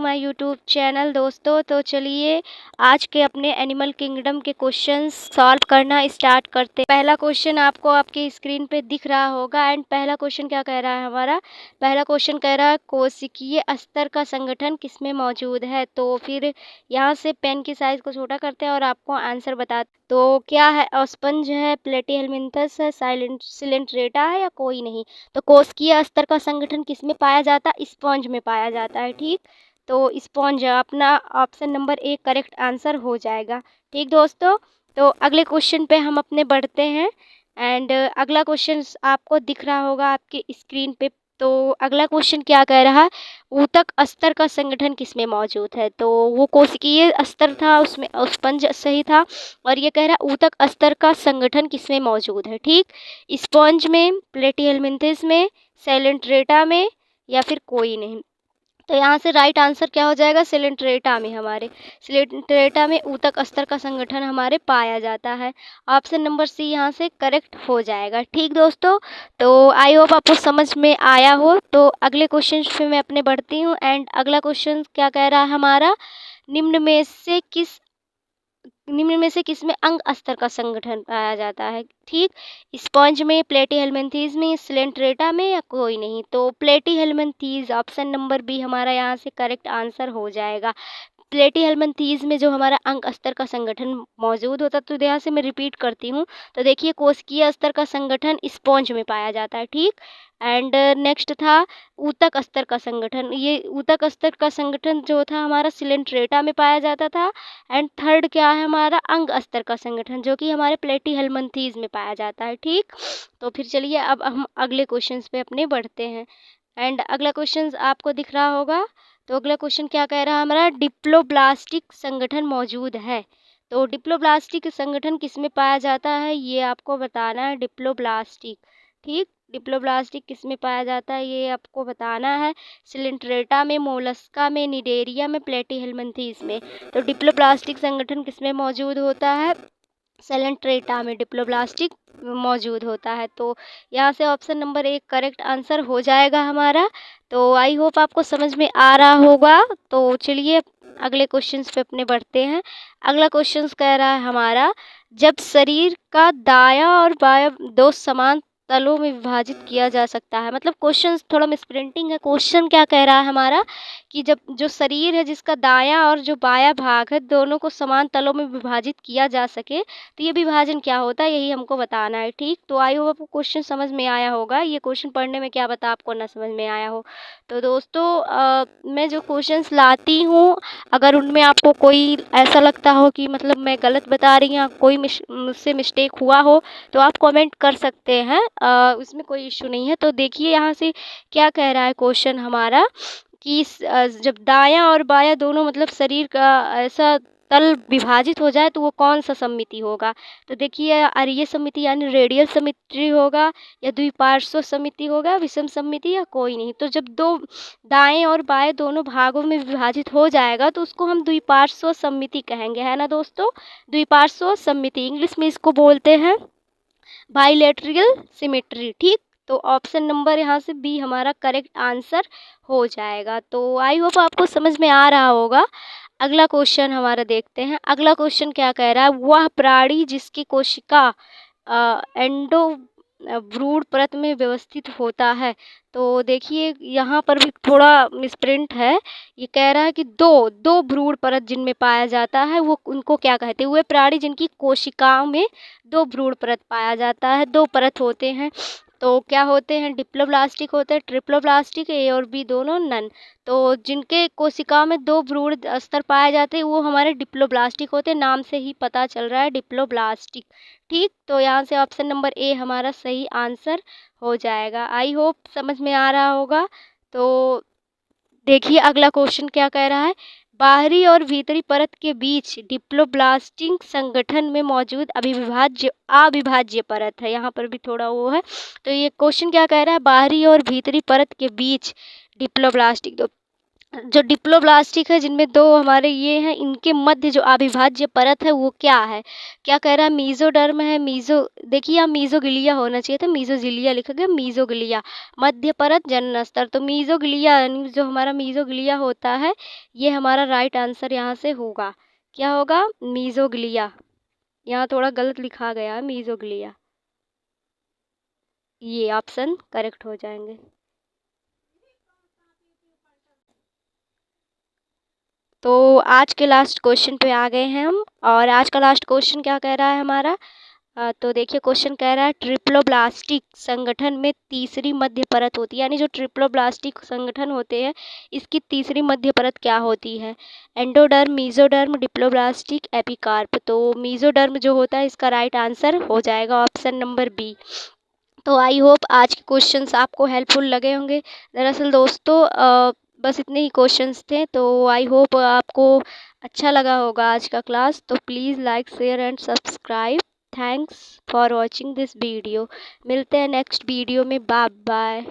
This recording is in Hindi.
माय यूट्यूब चैनल दोस्तों। तो चलिए आज के अपने एनिमल किंगडम के क्वेश्चंस सॉल्व करना स्टार्ट करते हैं। पहला क्वेश्चन आपको आपकी स्क्रीन पे दिख रहा होगा। एंड पहला क्वेश्चन क्या कह रहा है हमारा, पहला क्वेश्चन कह रहा है कोशिकीय स्तर का संगठन किसमें मौजूद है। तो फिर यहाँ से पेन की साइज को छोटा करते हैं और आपको आंसर बताते। तो क्या है, स्पंज है, प्लेटीहेलमिन्थस है, सिलेंट्रेटा है या कोई नहीं। तो कोशिकीय स्तर का संगठन किसमें पाया जाता है, स्पॉन्ज में पाया जाता है। ठीक, तो स्पॉन्ज अपना ऑप्शन नंबर 1 करेक्ट आंसर हो जाएगा। ठीक दोस्तों, तो अगले क्वेश्चन पे हम अपने बढ़ते हैं। एंड अगला क्वेश्चन आपको दिख रहा होगा आपके स्क्रीन पे। तो अगला क्वेश्चन क्या कह रहा है, ऊतक स्तर का संगठन किसमें मौजूद है। तो वो कोशिकीय स्तर था, उसमें स्पंज सही था। और ये कह रहा है ऊतक स्तर का संगठन किसमें मौजूद है। ठीक, स्पॉन्ज में, प्लेटीहेलमिन्थस में, सेलेंट्रेटा में या फिर कोई नहीं। तो यहाँ से राइट आंसर क्या हो जाएगा, सिलेंट्रेटा में। हमारे सिलेंट्रेटा में ऊतक स्तर का संगठन हमारे पाया जाता है। ऑप्शन नंबर सी यहाँ से करेक्ट हो जाएगा। ठीक दोस्तों, तो आई होप आपको समझ में आया हो। तो अगले क्वेश्चन पे मैं अपने बढ़ती हूँ। एंड अगला क्वेश्चन क्या कह रहा है हमारा, निम्न में से किसमें अंग स्तर का संगठन पाया जाता है। ठीक, स्पॉन्ज में, प्लेटीहेलमिन्थस में, सिलेंट्रेटा में या कोई नहीं। तो प्लेटीहेलमिन्थस ऑप्शन नंबर बी हमारा यहाँ से करेक्ट आंसर हो जाएगा। प्लेटीहेलमिन्थस में जो हमारा अंग स्तर का संगठन मौजूद होता है। तो यहाँ से मैं रिपीट करती हूँ। तो देखिए कोशिकीय स्तर का संगठन स्पॉन्ज में पाया जाता है। ठीक, एंड नेक्स्ट था ऊतक स्तर का संगठन। ये ऊतक स्तर का संगठन जो था हमारा सिलेंट्रेटा में पाया जाता था। एंड थर्ड क्या है हमारा, अंग स्तर का संगठन, जो कि हमारे प्लेटीहेलमिन्थस में पाया जाता है। ठीक, तो फिर चलिए अब हम अगले क्वेश्चंस पे अपने बढ़ते हैं। एंड अगला क्वेश्चन आपको दिख रहा होगा। तो अगला क्वेश्चन क्या कह रहा है हमारा, डिप्लोब्लास्टिक संगठन मौजूद है। तो डिप्लोब्लास्टिक संगठन किसमें पाया जाता है, ये आपको बताना है। डिप्लोब्लास्टिक, ठीक, डिप्लोब्लास्टिक किसमें पाया जाता है ये आपको बताना है। सिलेंट्रेटा में, मोलस्का में, निडेरिया में, प्लेटीहेलमिन्थस में। तो डिप्लोब्लास्टिक संगठन किसमें मौजूद होता है, सेलेंट्रेटा में डिप्लोब्लास्टिक मौजूद होता है। तो यहाँ से ऑप्शन नंबर 1 करेक्ट आंसर हो जाएगा हमारा। तो आई होप आपको समझ में आ रहा होगा। तो चलिए अगले क्वेश्चंस पे अपने बढ़ते हैं। अगला क्वेश्चंस कह रहा है हमारा, जब शरीर का दायां और बायां दो समान तलों में विभाजित किया जा सकता है। मतलब क्वेश्चन थोड़ा मिसप्रिंटिंग है। क्वेश्चन क्या कह रहा है हमारा कि जब जो शरीर है जिसका दायां और जो बायां भाग है दोनों को समान तलों में विभाजित किया जा सके, तो ये विभाजन क्या होता है, यही हमको बताना है। ठीक, तो आई होप आपको क्वेश्चन समझ में आया होगा। ये क्वेश्चन पढ़ने में क्या बता आपको ना समझ में आया हो। तो दोस्तों मैं जो क्वेश्चंस लाती हूँ, अगर उनमें आपको कोई ऐसा लगता हो कि मतलब मैं गलत बता रही हूँ, कोई मुझसे मिस्टेक हुआ हो, तो आप कमेंट कर सकते हैं। उसमें कोई इश्यू नहीं है। तो देखिए यहाँ से क्या कह रहा है क्वेश्चन हमारा कि जब दायां और बायां दोनों मतलब शरीर का ऐसा तल विभाजित हो जाए तो वो कौन सा सममिति होगा। तो देखिए अरीय सममिति यानी रेडियल सममिति होगा, या द्विपार्श्व सममिति होगा, विषम सममिति या कोई नहीं। तो जब दो दाएं और बाएं दोनों भागों में विभाजित हो जाएगा तो उसको हम द्विपार्श्व सममिति कहेंगे, है ना दोस्तों। द्विपार्श्व सममिति इंग्लिश में इसको बोलते हैं बाइलेटरल सिमेट्री। ठीक, तो ऑप्शन नंबर यहाँ से बी हमारा करेक्ट आंसर हो जाएगा। तो आई होप आपको समझ में आ रहा होगा। अगला क्वेश्चन हमारा देखते हैं। अगला क्वेश्चन क्या कह रहा है, वह प्राणी जिसकी कोशिका एंडो भ्रूण परत में व्यवस्थित होता है। तो देखिए यहाँ पर भी थोड़ा मिसप्रिंट है। ये कह रहा है कि दो भ्रूण परत जिनमें पाया जाता है वो उनको क्या कहते हैं, वे प्राणी जिनकी कोशिकाओं में दो भ्रूण परत पाया जाता है, दो परत होते हैं। तो क्या होते हैं, डिप्लोब्लास्टिक होते हैं, ट्रिप्लोब्लास्टिक, ए और बी दोनों नन। तो जिनके कोशिकाओं में दो भ्रूण स्तर पाए जाते हैं वो हमारे डिप्लोब्लास्टिक होते हैं। नाम से ही पता चल रहा है डिप्लोब्लास्टिक। ठीक, तो यहाँ से ऑप्शन नंबर ए हमारा सही आंसर हो जाएगा। आई होप समझ में आ रहा होगा। तो देखिए अगला क्वेश्चन क्या कह रहा है, बाहरी और भीतरी परत के बीच डिप्लोब्लास्टिक संगठन में मौजूद अविभाज्य परत है। यहाँ पर भी थोड़ा वो है। तो ये क्वेश्चन क्या कह रहा है, बाहरी और भीतरी परत के बीच डिप्लोब्लास्टिक जो डिप्लोब्लास्टिक है जिनमें दो हमारे ये हैं, इनके मध्य जो अविभाज्य परत है वो क्या है? क्या कह रहा है? मीजोडर्म है। देखिए यहाँ मीजोगिलिया होना चाहिए था, मीजोजिलिया लिखा गया, मीजोगिलिया। मध्य परत जनन स्तर, तो मीजोगिलिया यानी जो हमारा मीजोगिलिया होता है, ये हमारा राइट आंसर यहाँ से होगा। क्या होगा? मीजोगिलिया। यहाँ थोड़ा गलत लिखा गया है, मीजोगिलिया। ये ऑप्शन करेक्ट हो जाएंगे। तो आज के लास्ट क्वेश्चन पे आ गए हैं हम, और आज का लास्ट क्वेश्चन क्या कह रहा है हमारा? तो देखिए क्वेश्चन कह रहा है ट्रिप्लोब्लास्टिक संगठन में तीसरी मध्य परत होती है, यानी जो ट्रिप्लोब्लास्टिक संगठन होते हैं इसकी तीसरी मध्य परत क्या होती है? Endoderm, mesoderm, diploblastic, epicarp. तो मीजोडर्म जो होता है इसका राइट आंसर हो जाएगा ऑप्शन नंबर बी। तो आई होप आज के क्वेश्चंस आपको हेल्पफुल लगे होंगे। दरअसल दोस्तों बस इतने ही क्वेश्चंस थे, तो आई होप आपको अच्छा लगा होगा आज का क्लास। तो please like, share and subscribe. Thanks for watching this video. मिलते हैं नेक्स्ट वीडियो में। Bye bye.